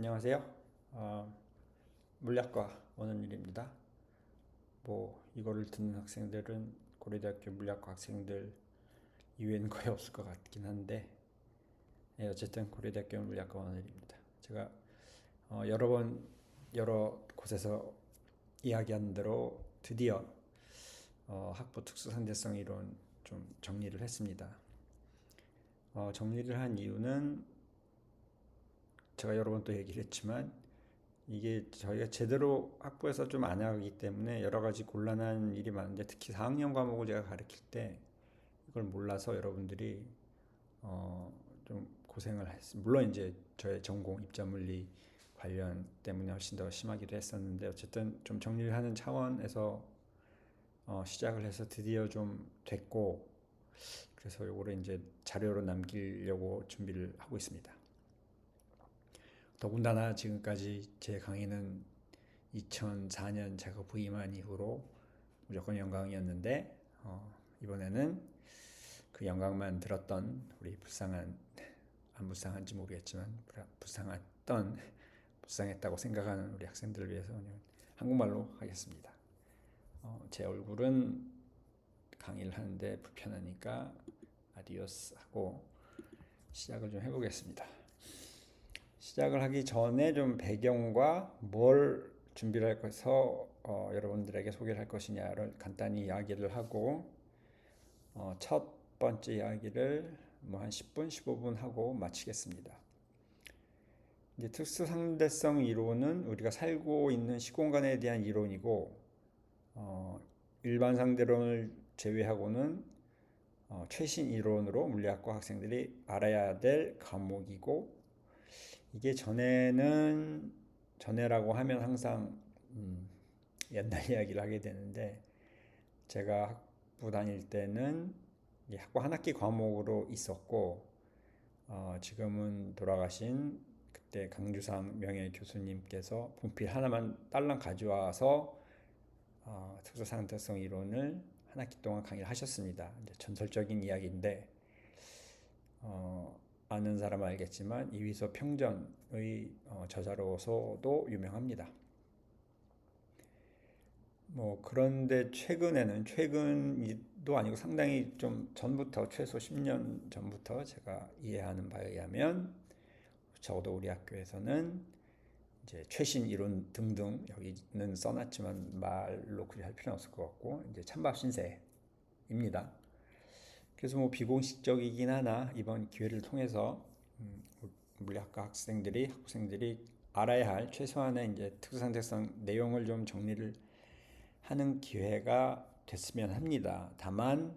안녕하세요. 물리학과 원은일입니다. 이거를 듣는 학생들은 고려대학교 물리학과 학생들 이외에는 거의 없을 것 같긴 한데, 어쨌든 고려대학교 물리학과 원은일입니다. 제가 여러 번 여러 곳에서 이야기한 대로 드디어 학부 특수상대성 이론 좀 정리를 했습니다. 정리를 한 이유는 제가 여러 번 또 얘기를 했지만, 이게 저희가 제대로 학부에서 좀 안 하기 때문에 여러 가지 곤란한 일이 많은데, 특히 4학년 과목을 제가 가르칠 때 이걸 몰라서 여러분들이 좀 고생을 했습니다. 물론 이제 저의 전공 입자물리 관련 때문에 훨씬 더 심하기도 했었는데, 어쨌든 좀 정리를 하는 차원에서 시작을 해서 드디어 좀 됐고, 그래서 요거를 이제 자료로 남기려고 준비를 하고 있습니다. 더군다나 지금까지 제 강의는 2004년 제가 부임한 이후로 무조건 영광이었는데, 이번에는 그 영광만 들었던 우리 안 불쌍한지 모르겠지만 불쌍했다고 생각하는 우리 학생들을 위해서 그냥 한국말로 하겠습니다. 제 얼굴은 강의를 하는데 불편하니까 아디오스 하고 시작을 좀 해보겠습니다. 시작을 하기 전에 좀 배경과 뭘 준비를 할 것서 여러분들에게 소개를 할 것이냐를 간단히 이야기를 하고, 첫 번째 이야기를 한 10분, 15분 하고 마치겠습니다. 이제 특수상대성 이론은 우리가 살고 있는 시공간에 대한 이론이고, 일반 상대론을 제외하고는 최신 이론으로 물리학과 학생들이 알아야 될 과목이고, 이게 전에라고 하면 항상 옛날 이야기를 하게 되는데, 제가 학부 다닐 때는 학부 한 학기 과목으로 있었고, 지금은 돌아가신 그때 강주상 명예 교수님께서 분필 하나만 딸랑 가져와서 특수상대성 이론을 한 학기 동안 강의를 하셨습니다. 이제 전설적인 이야기인데, 아는 사람은 알겠지만 이휘소 평전의 저자로서도 유명합니다. 그런데 최근도 아니고 상당히 좀 전부터, 최소 10년 전부터 제가 이해하는 바에 의하면, 적어도 우리 학교에서는 이제 최신 이론 등등, 여기는 써놨지만 말로 그리 할 필요는 없을 것 같고, 이제 찬밥 신세입니다. 그래서 비공식적이긴 하나 이번 기회를 통해서 물리학과 학생들이 알아야 할 최소한의 이제 특수상대성 내용을 좀 정리를 하는 기회가 됐으면 합니다. 다만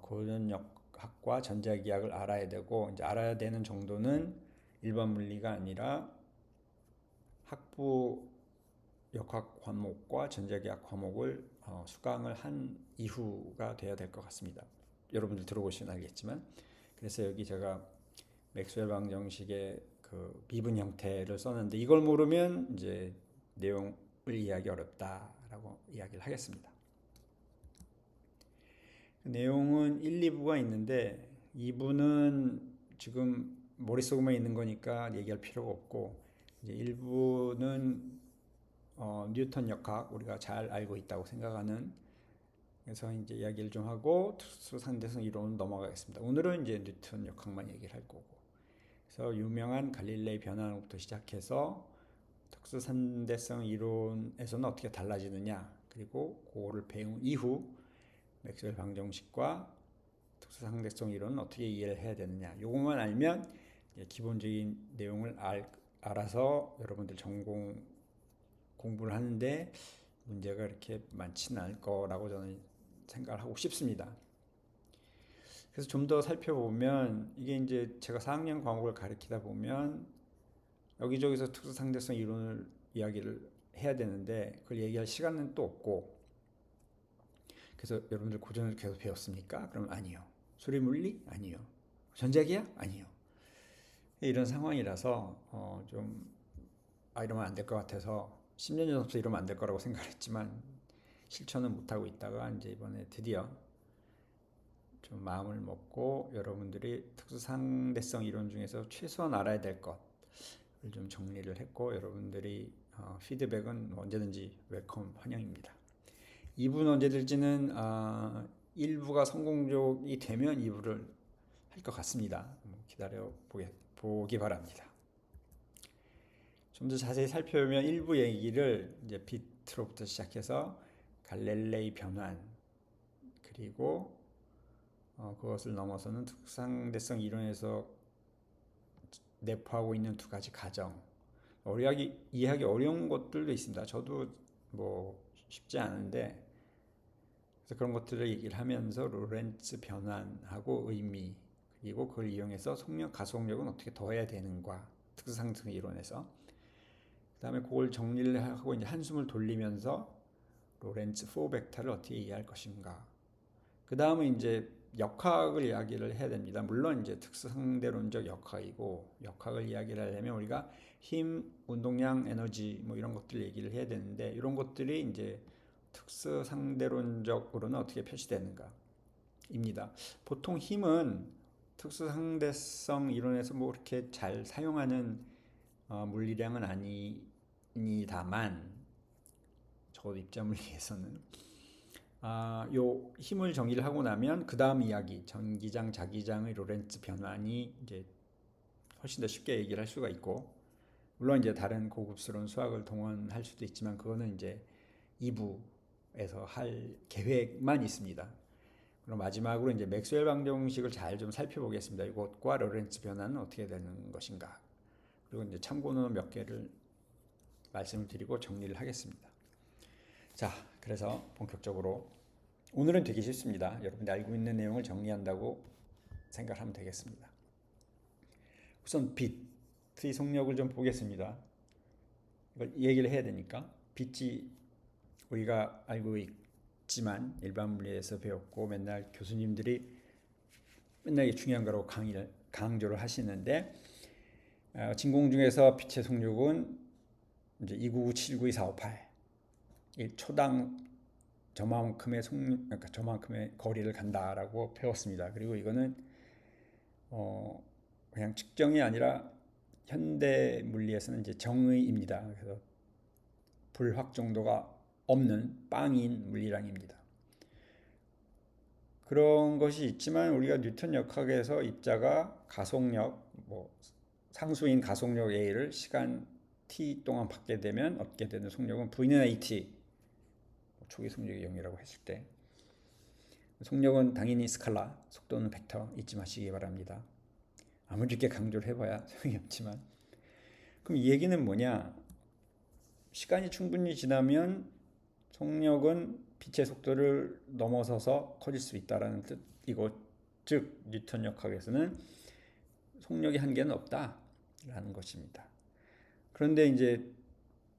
고전역학과 전자기학을 알아야 되고, 이제 알아야 되는 정도는 일반 물리가 아니라 학부 역학 과목과 전자기학 과목을 수강을 한 이후가 돼야 될 것 같습니다. 여러분들 들어보시면 알겠지만, 그래서 여기 제가 맥스웰 방정식의 그 미분 형태를 썼는데, 이걸 모르면 이제 내용을 이해하기 어렵다라고 이야기를 하겠습니다. 그 내용은 1, 2부가 있는데 2부는 지금 머릿속에만 있는 거니까 얘기할 필요가 없고, 이제 1부는 뉴턴 역학, 우리가 잘 알고 있다고 생각하는, 그래서 이제 이야기를 좀 하고 특수상대성 이론으로 넘어가겠습니다. 오늘은 이제 뉴턴 역학만 얘기를 할 거고, 그래서 유명한 갈릴레이 변화론부터 시작해서 특수상대성 이론에서는 어떻게 달라지느냐, 그리고 그거를 배운 이후 맥스웰 방정식과 특수상대성 이론은 어떻게 이해를 해야 되느냐, 요것만 알면 기본적인 내용을 알아서 여러분들 전공 공부를 하는데 문제가 이렇게 많지는 않을 거라고 저는 생각을 하고 싶습니다. 그래서 좀 더 살펴보면, 이게 이제 제가 4학년 과목을 가르치다 보면 여기저기서 특수상대성 이론을 이야기를 해야 되는데, 그걸 얘기할 시간은 또 없고, 그래서 여러분들 고전을 계속 배웠습니까? 그럼 아니요. 수리물리? 아니요. 전자기학? 아니요. 이런 상황이라서 이러면 안 될 것 같아서 10년 전부터 이러면 안 될 거라고 생각했지만 실천은 못하고 있다가, 이제 이번에 드디어 좀 마음을 먹고 여러분들이 특수상대성 이론 중에서 최소한 알아야 될 것, 좀 정리를 했고 여러분들이 피드백은 언제든지 웰컴 환영입니다. 2부는 언제 될지는 1부가 성공적이 되면 2부를 할 것 같습니다. 기다려 보기 바랍니다. 좀 더 자세히 살펴보면 1부 얘기를 이제 비트로부터 시작해서 갈릴레이 변환 그리고 그것을 넘어서는 특상대성 이론에서 내포하고 있는 두 가지 가정 이해하기 어려운 것들도 있습니다. 저도 뭐 쉽지 않은데 그래서 그런 것들을 얘기를 하면서 로렌츠 변환하고 의미 그리고 그걸 이용해서 가속력은 어떻게 더해야 되는가 특수상승 이론에서 그 다음에 그걸 정리를 하고 이제 한숨을 돌리면서 로렌츠 4벡터를 어떻게 이해할 것인가 그 다음은 이제 역학을 이야기를 해야 됩니다. 물론 이제 특수상대론적 역학이고 역학을 이야기를 하려면 우리가 힘, 운동량, 에너지 뭐 이런 것들 얘기를 해야 되는데 이런 것들이 이제 특수상대론적으로는 어떻게 표시되는가입니다. 보통 힘은 특수상대성 이론에서 뭐 그렇게 잘 사용하는 물리량은 아니다만 적어도 입자물리에서는 요 힘을 정의를 하고 나면 그 다음 이야기 전기장, 자기장의 로렌츠 변환이 이제 훨씬 더 쉽게 얘기를 할 수가 있고 물론 이제 다른 고급스러운 수학을 동원할 수도 있지만 그거는 이제 2부에서 할 계획만 있습니다. 그럼 마지막으로 이제 맥스웰 방정식을 잘 좀 살펴보겠습니다. 이것과 로렌츠 변환은 어떻게 되는 것인가. 그리고 이제 참고는 몇 개를 말씀을 드리고 정리를 하겠습니다. 자, 그래서 본격적으로 오늘은 되게 쉽습니다. 여러분들 알고 있는 내용을 정리한다고 생각하면 되겠습니다. 우선 빛의 속력을 좀 보겠습니다. 이걸 얘기를 해야 되니까 빛이 우리가 알고 있지만 일반 물리에서 배웠고 맨날 교수님들이 맨날 이게 중요한 거라고 강조를 하시는데 진공 중에서 빛의 속력은 이제 299, 792, 458 초당 저만큼의 거리를 간다라고 배웠습니다. 그리고 이거는 그냥 측정이 아니라 현대 물리에서는 이제 정의입니다. 그래서 불확 정도가 없는 빵인 물리량입니다. 그런 것이 있지만 우리가 뉴턴 역학에서 입자가 가속력, 상수인 가속력 A를 시간 t 동안 받게 되면 얻게 되는 속력은 V는 AT, 초기 속력이 0이라고 했을 때 속력은 당연히 스칼라, 속도는 벡터 잊지 마시기 바랍니다. 아무리 이렇게 강조를 해봐야 소용이 없지만 그럼 이 얘기는 뭐냐? 시간이 충분히 지나면 속력은 빛의 속도를 넘어서서 커질 수 있다라는 뜻이고 즉 뉴턴 역학에서는 속력의 한계는 없다라는 것입니다. 그런데 이제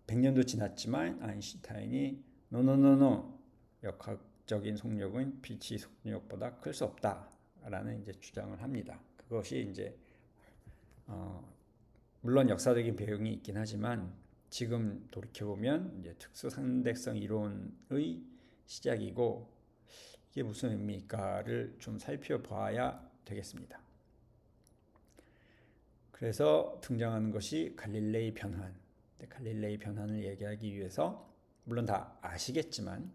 100년도 지났지만 아인슈타인이 노노노노 역학적인 속력은 빛의 속력보다 클 수 없다라는 이제 주장을 합니다. 그것이 이제 물론 역사적인 배경이 있긴 하지만 지금 돌이켜보면 이제 특수상대성 이론의 시작이고 이게 무슨 의미일까를 좀 살펴봐야 되겠습니다. 그래서 등장하는 것이 갈릴레이 변환. 갈릴레이 변환을 얘기하기 위해서 물론 다 아시겠지만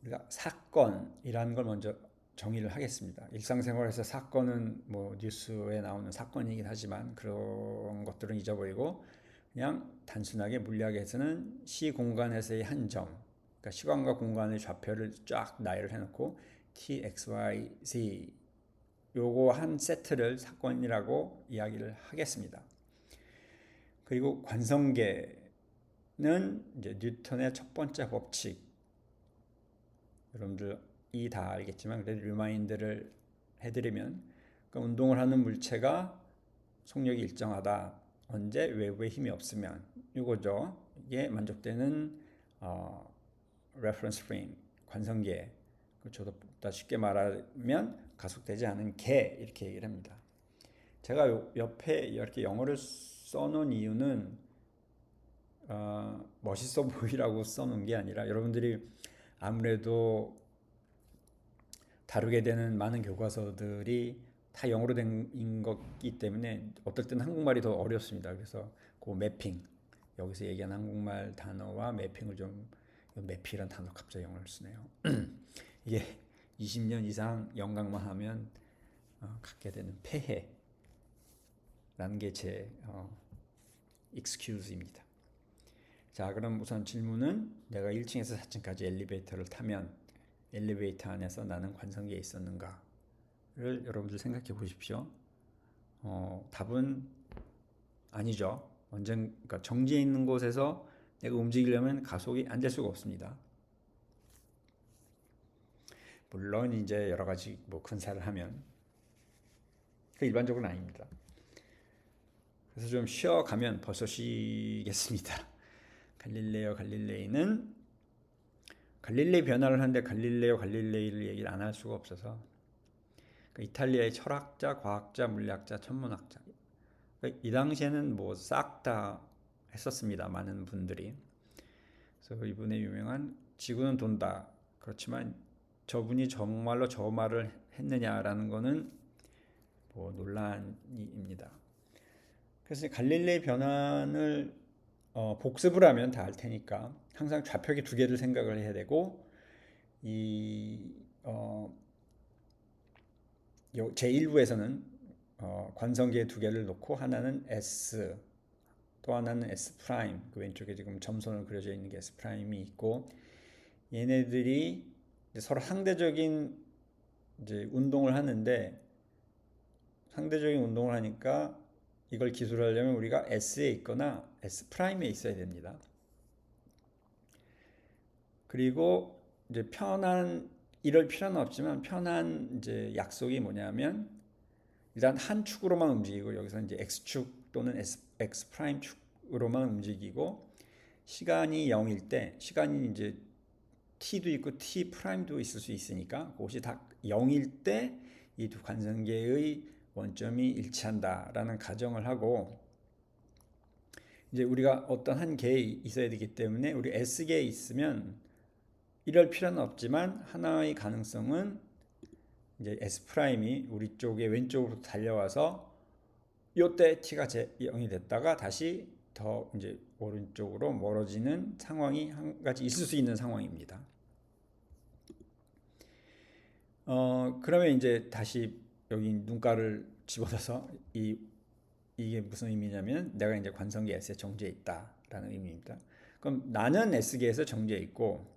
우리가 사건이라는 걸 먼저 정의를 하겠습니다. 일상생활에서 사건은 뭐 뉴스에 나오는 사건이긴 하지만 그런 것들은 잊어버리고 그냥 단순하게 물리학에서는 시공간에서의 한 점, 그러니까 시간과 공간의 좌표를 쫙 나열을 해놓고 t, x, y, z 요거 한 세트를 사건이라고 이야기를 하겠습니다. 그리고 관성계는 이제 뉴턴의 첫 번째 법칙, 여러분들이 다 알겠지만 그래도 리마인드를 해드리면 그러니까 운동을 하는 물체가 속력이 일정하다. 언제 외부에 힘이 없으면 이거죠. 이게 만족되는 reference frame, 관성계. 저도 더 쉽게 말하면 가속되지 않은 계 이렇게 얘기를 합니다. 제가 옆에 이렇게 영어를 써놓은 이유는 멋있어 보이라고 써놓은 게 아니라 여러분들이 아무래도 다루게 되는 많은 교과서들이 다 영어로 된 거기 때문에 어떨 때는 한국말이 더 어렵습니다. 그래서 그 매핑, 여기서 얘기한 한국말 단어와 매핑을 좀, 매핑이라는 단어 갑자기 영어를 쓰네요. 이게 20년 이상 연강만 하면 갖게 되는 폐해라는 게 제 excuse입니다. 자, 그럼 우선 질문은 내가 1층에서 4층까지 엘리베이터를 타면 엘리베이터 안에서 나는 관성기에 있었는가를 여러분들 생각해 보십시오. 답은 아니죠. 그러니까 정지해 있는 곳에서 내가 움직이려면 가속이 안 될 수가 없습니다. 물론 이제 여러 가지 뭐 근사를 하면 그 일반적으로는 아닙니다. 그래서 좀 쉬어가면 벌써 쉬겠습니다. 갈릴레이는 갈릴레이 변화를 하는데 갈릴레이를 얘기를 안 할 수가 없어서 이탈리아의 철학자, 과학자, 물리학자, 천문학자 이 당시에는 뭐 싹 다 했었습니다. 많은 분들이. 그래서 이분의 유명한 지구는 돈다. 그렇지만 저분이 정말로 저 말을 했느냐라는 거는 뭐 논란입니다. 그래서 갈릴레이 변환을 복습을 하면 다 알 테니까 항상 좌표기 두 개를 생각을 해야 되고 제1부에서는 관성기의 두 개를 놓고 하나는 S 또 하나는 S 프라임 그 왼쪽에 지금 점선으로 그려져 있는 게 S 프라임이 있고 얘네들이 서로 상대적인 이제 운동을 하는데 상대적인 운동을 하니까 이걸 기술하려면 우리가 S에 있거나 S 프라임에 있어야 됩니다. 그리고 이제 이럴 필요는 없지만 편한 이제 약속이 뭐냐면 일단 한 축으로만 움직이고 여기서 이제 X축 또는 X 프라임 축으로만 움직이고 시간이 0일 때 시간이 이제 T도 있고 T 프라임도 있을 수 있으니까 그것이 다 0일 때 이 두 관성계의 원점이 일치한다라는 가정을 하고 이제 우리가 어떤 한 개에 있어야 되기 때문에 우리 S계에 있으면 이럴 필요는 없지만 하나의 가능성은 이제 S 프라임이 우리 쪽에 왼쪽으로 달려와서 요때 T가 0이 됐다가 다시 더 이제 오른쪽으로 멀어지는 상황이 한 가지 있을 수 있는 상황입니다. 그러면 이제 다시 여기 눈가를 집어넣어서 이게 무슨 의미냐면 내가 이제 관성기 S에 정지해 있다라는 의미입니다. 그럼 나는 S계에서 정지해 있고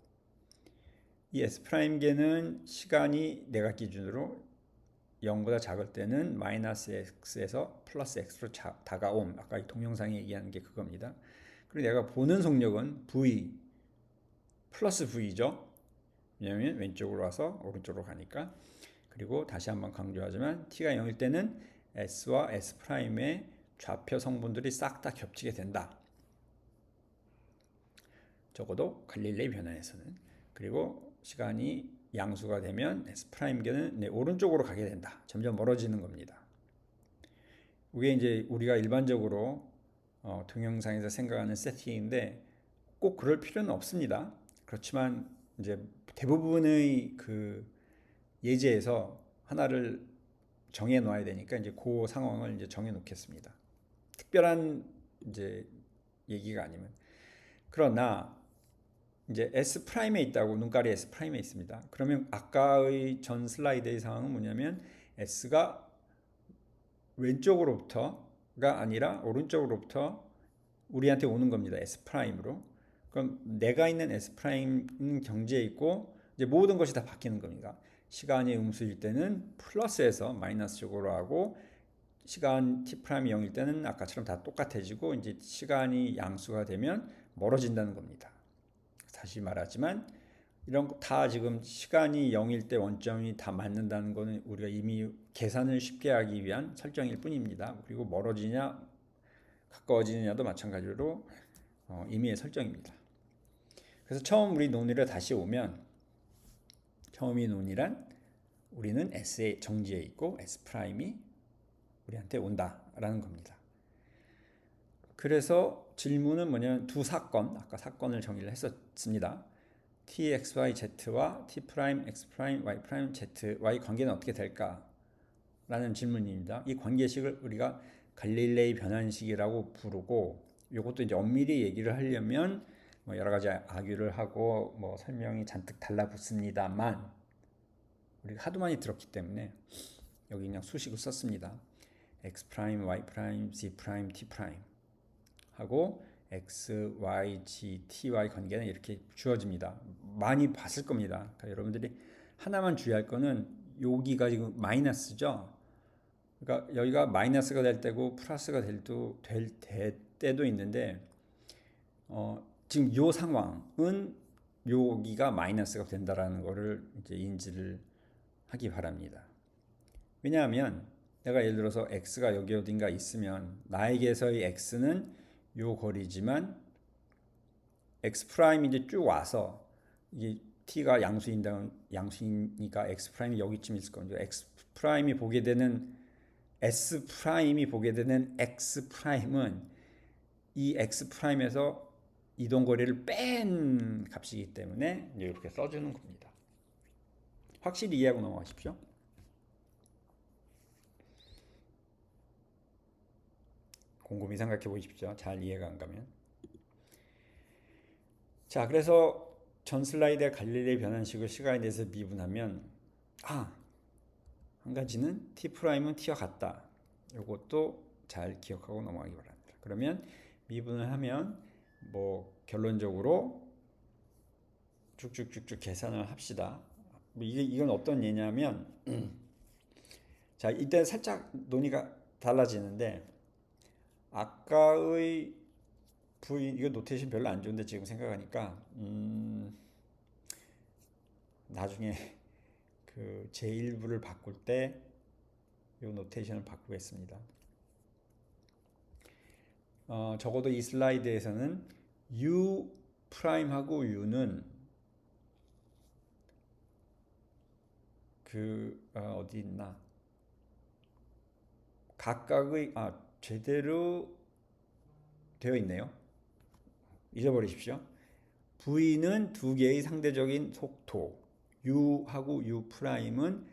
이 S 프라임계는 시간이 내가 기준으로 0보다 작을 때는 마이너스 X에서 플러스 X로 다가옴. 아까 이 동영상에 얘기하는 게 그겁니다. 그리고 내가 보는 속력은 V 플러스 V죠. 왜냐하면 왼쪽으로 와서 오른쪽으로 가니까. 그리고 다시 한번 강조하지만 T가 0일 때는 S와 S 프라임의 좌표 성분들이 싹 다 겹치게 된다. 적어도 갈릴레이 변환에서는. 그리고 시간이 양수가 되면 S 프라임계는 오른쪽으로 가게 된다. 점점 멀어지는 겁니다. 이게 이제 우리가 일반적으로 동영상에서 생각하는 세팅인데 꼭 그럴 필요는 없습니다. 그렇지만 이제 대부분의 그 예제에서 하나를 정해 놓아야 되니까 이제 그 상황을 이제 정해 놓겠습니다. 특별한 이제 얘기가 아니면 그러나 이제 S 프라임에 있다고 눈깔이 S 프라임에 있습니다. 그러면 아까의 전 슬라이드의 상황은 뭐냐면 S가 왼쪽으로부터가 아니라 오른쪽으로부터 우리한테 오는 겁니다. S 프라임으로. 그럼 내가 있는 S 프라임은 경지에 있고 이제 모든 것이 다 바뀌는 겁니다. 시간이 음수일 때는 플러스에서 마이너스 쪽으로 하고 시간 t 프라임이 0일 때는 아까처럼 다 똑같아지고 이제 시간이 양수가 되면 멀어진다는 겁니다. 다시 말하지만 이런 거 다 지금 시간이 0일 때 원점이 다 맞는다는 거는 우리가 이미 계산을 쉽게 하기 위한 설정일 뿐입니다. 그리고 멀어지냐 가까워지느냐도 마찬가지로 임의의 설정입니다. 그래서 처음 우리 논의를 다시 오면 처음이 논의란 우리는 S에 정지해 있고 S 프라임이 우리한테 온다라는 겁니다. 그래서 질문은 뭐냐면 두 사건, 아까 사건을 정의를 했었습니다. T, X, Y, Z와 T 프라임, X 프라임, Y 프라임, Z, Y 관계는 어떻게 될까? 라는 질문입니다. 이 관계식을 우리가 갈릴레이 변환식이라고 부르고, 이것도 이제 엄밀히 얘기를 하려면 뭐 여러 가지 아규를 하고 뭐 설명이 잔뜩 달라붙습니다만, 우리가 하도 많이 들었기 때문에 여기 그냥 수식을 썼습니다. x 프라임, y 프라임, z 프라임, t 프라임 하고 x, y, g, t, y 관계는 이렇게 주어집니다. 많이 봤을 겁니다. 그러니까 여러분들이 하나만 주의할 거는 여기가 지금 마이너스죠. 그러니까 여기가 마이너스가 될 때고 플러스가 될 때도 있는데, 지금 이 상황은 여기가 마이너스가 된다라는 거를 이제 인지를 하기 바랍니다. 왜냐하면 내가 예를 들어서 x가 여기 어딘가 있으면 나에게서의 x는 요 거리지만 x 프라임이 이제 쭉 와서 이게 t가 양수이니까 x 프라임이 여기쯤 있을 거죠. x 프라임이 보게 되는 s 프라임이 보게 되는 x 프라임은 이 x 프라임에서 이동 거리를 뺀 값이기 때문에 이렇게 써주는 겁니다. 확실히 이해하고 넘어가십시오. 곰곰이 생각해 보십시오. 잘 이해가 안 가면. 자, 그래서 전 슬라이드의 갈릴레이 변환식을 시간에 대해서 미분하면 한 가지는 T'은 T와 같다. 이것도 잘 기억하고 넘어가기 바랍니다. 그러면 미분을 하면 뭐 결론적으로 쭉쭉쭉쭉 계산을 합시다. 이건 어떤 예냐면 자, 이때 살짝 논의가 달라지는데, 아까의 V, 이거 노테이션 별로 안 좋은데 지금 생각하니까 나중에 그 제1부를 바꿀 때 이 노테이션을 바꾸겠습니다. 적어도 이 슬라이드에서는 U 프라임하고 U는 어디 있나? 각각의 제대로 되어 있네요. 잊어버리십시오. V는 두 개의 상대적인 속도, U하고 U 프라임은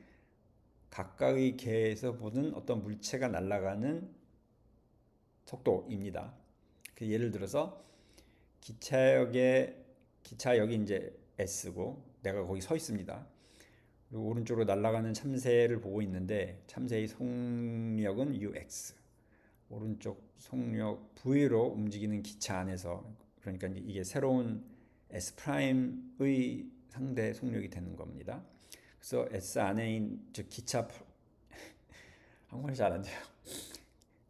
각각의 개에서 보는 어떤 물체가 날아가는 속도입니다. 예를 들어서 기차역이 이제 S고 내가 거기 서 있습니다. 그리고 오른쪽으로 날아가는 참새를 보고 있는데 참새의 속력은 UX. 오른쪽 속력 V로 움직이는 기차 안에서, 그러니까 이게 새로운 S 프라임의 상대 속력이 되는 겁니다. 그래서 S 안에 있는 즉 기차 한국말 잘 안 돼요.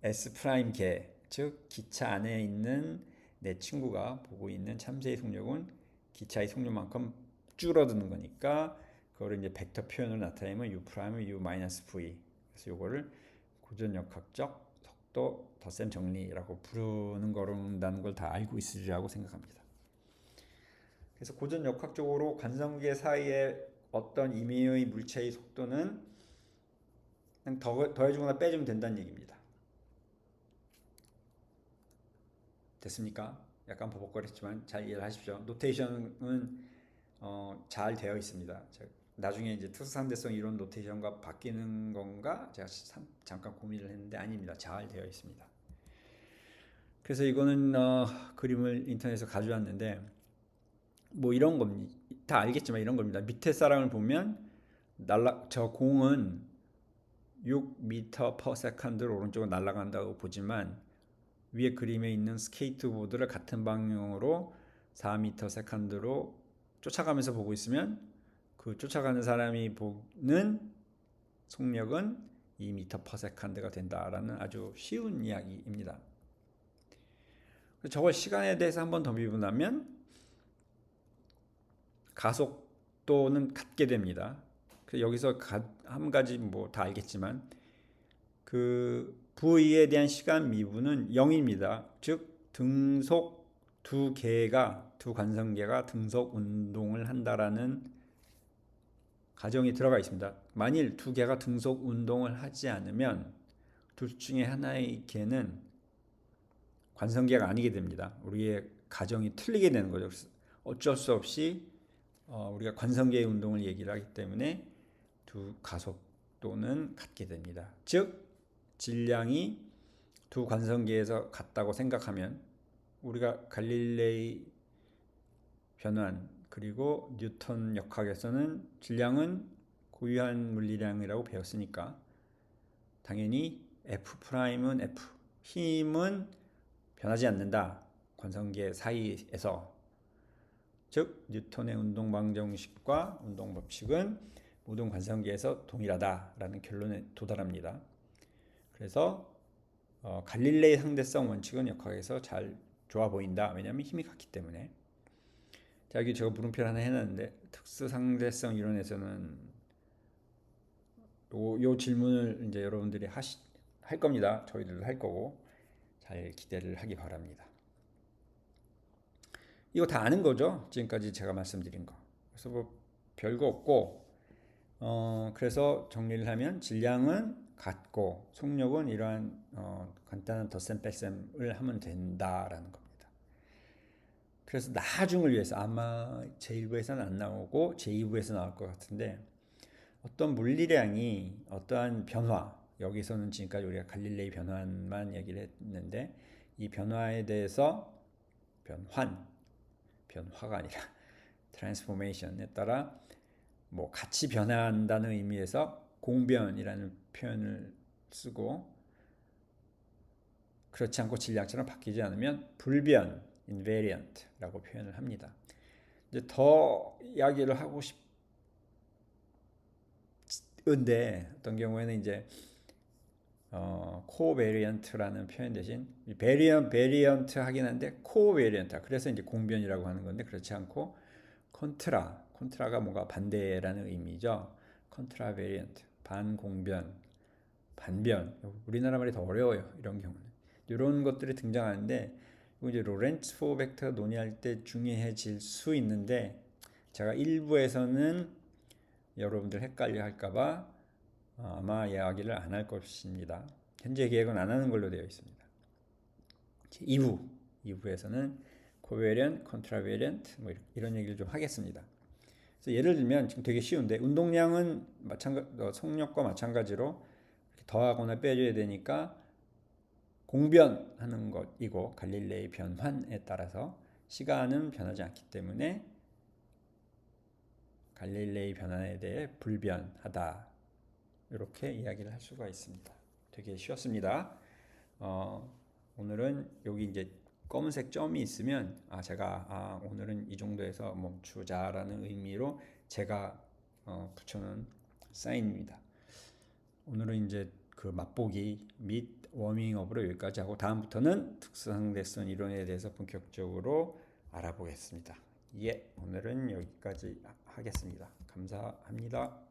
S 프라임 개, 즉 기차 안에 있는 내 친구가 보고 있는 참새의 속력은 기차의 속력만큼 줄어드는 거니까 그거를 이제 벡터 표현으로 나타내면 U 프라임은 U 마이너스 V. 그래서 이거를 고전역학적 속도 덧셈 정리라고 부르는 거라는 걸 다 알고 있으리라고 생각합니다. 그래서 고전역학적으로 관성계 사이에 어떤 임의의 물체의 속도는 그냥 더해주거나 빼주면 된다는 얘기입니다. 됐습니까? 약간 버벅거렸지만 잘 이해를 하십시오. 노테이션은 잘 되어 있습니다. 나중에 이제 특수상대성 이론 노테이션과 바뀌는 건가? 제가 잠깐 고민을 했는데 아닙니다. 잘 되어 있습니다. 그래서 이거는 그림을 인터넷에서 가져왔는데 뭐 이런 겁니다. 다 알겠지만 이런 겁니다. 밑에 사람을 보면 저 공은 6m/s로 오른쪽으로 날아간다고 보지만 위에 그림에 있는 스케이트보드를 같은 방향으로 4m/s로 쫓아가면서 보고 있으면 그 쫓아가는 사람이 보는 속력은 2m/s가 된다라는 아주 쉬운 이야기입니다. 저걸 시간에 대해서 한 번 더 미분하면 가속도는 같게 됩니다. 여기서 한 가지 뭐 다 알겠지만 그 V에 대한 시간 미분은 0입니다. 즉 등속 두 관성계가 등속 운동을 한다라는 가정이 들어가 있습니다. 만일 두 개가 등속 운동을 하지 않으면 둘 중에 하나의 개는 관성계가 아니게 됩니다. 우리의 가정이 틀리게 되는 거죠. 어쩔 수 없이 우리가 관성계의 운동을 얘기를 하기 때문에 두 가속 속도는 같게 됩니다. 즉 질량이 두 관성계에서 같다고 생각하면 우리가 갈릴레이 변환 그리고 뉴턴 역학에서는 질량은 고유한 물리량이라고 배웠으니까 당연히 F'은 F, 힘은 변하지 않는다. 관성계 사이에서. 즉 뉴턴의 운동방정식과 운동법칙은 모든 관성계에서 동일하다라는 결론에 도달합니다. 그래서 갈릴레이 상대성 원칙은 역학에서 잘 좋아 보인다. 왜냐하면 힘이 같기 때문에. 자, 여기 제가 물음표 하나 해놨는데 특수 상대성 이론에서는 요 질문을 이제 여러분들이 할 겁니다. 저희들도 할 거고 잘 기대를 하기 바랍니다. 이거 다 아는 거죠? 지금까지 제가 말씀드린 거. 그래서 뭐 별거 없고 그래서 정리를 하면 질량은 같고 속력은 이러한 간단한 덧셈 뺄셈을 하면 된다라는 겁니다. 그래서 나중을 위해서 아마 제1부에서는 안 나오고 제2부에서 나올 것 같은데 어떤 물리량이 어떠한 변화, 여기서는 지금까지 우리가 갈릴레이 변환만 얘기를 했는데 이 변화에 대해서 변화가 아니라 트랜스포메이션에 따라 뭐 같이 변화한다는 의미에서 공변이라는 표현을 쓰고 그렇지 않고 질량처럼 바뀌지 않으면 불변, invariant라고 표현을 합니다. 이제 더 이야기를 하고 싶은데 어떤 경우에는 이제 코베리언트라는 표현 대신 베리언트 하긴 한데 코베리언트 그래서 이제 공변이라고 하는 건데 그렇지 않고 콘트라가 뭔가 반대라는 의미죠. 컨트라 베리언트 반공변 반변 우리나라 말이 더 어려워요. 이런 경우는 이런 것들이 등장하는데 이제 로렌츠 포 벡터 논의할 때 중요해질 수 있는데 제가 일부에서는 여러분들 헷갈려 할까봐 아마 이야기를 안 할 것입니다. 현재 계획은 안 하는 걸로 되어 있습니다. 2부에서는 코베리언트, 컨트라베리언트 뭐 이런 얘기를 좀 하겠습니다. 그래서 예를 들면 지금 되게 쉬운데 운동량은 속력과 마찬가지로 더하거나 빼줘야 되니까 공변하는 것이고 갈릴레이 변환에 따라서 시간은 변하지 않기 때문에 갈릴레이 변환에 대해 불변하다. 이렇게 이야기를 할 수가 있습니다. 되게 쉬웠습니다. 오늘은 여기 이제 검은색 점이 있으면 제가 오늘은 이 정도에서 멈추자라는 의미로 제가 붙여놓은 사인입니다. 오늘은 이제 그 맛보기 및 워밍업으로 여기까지 하고 다음부터는 특수상대성 이론에 대해서 본격적으로 알아보겠습니다. 오늘은 여기까지 하겠습니다. 감사합니다.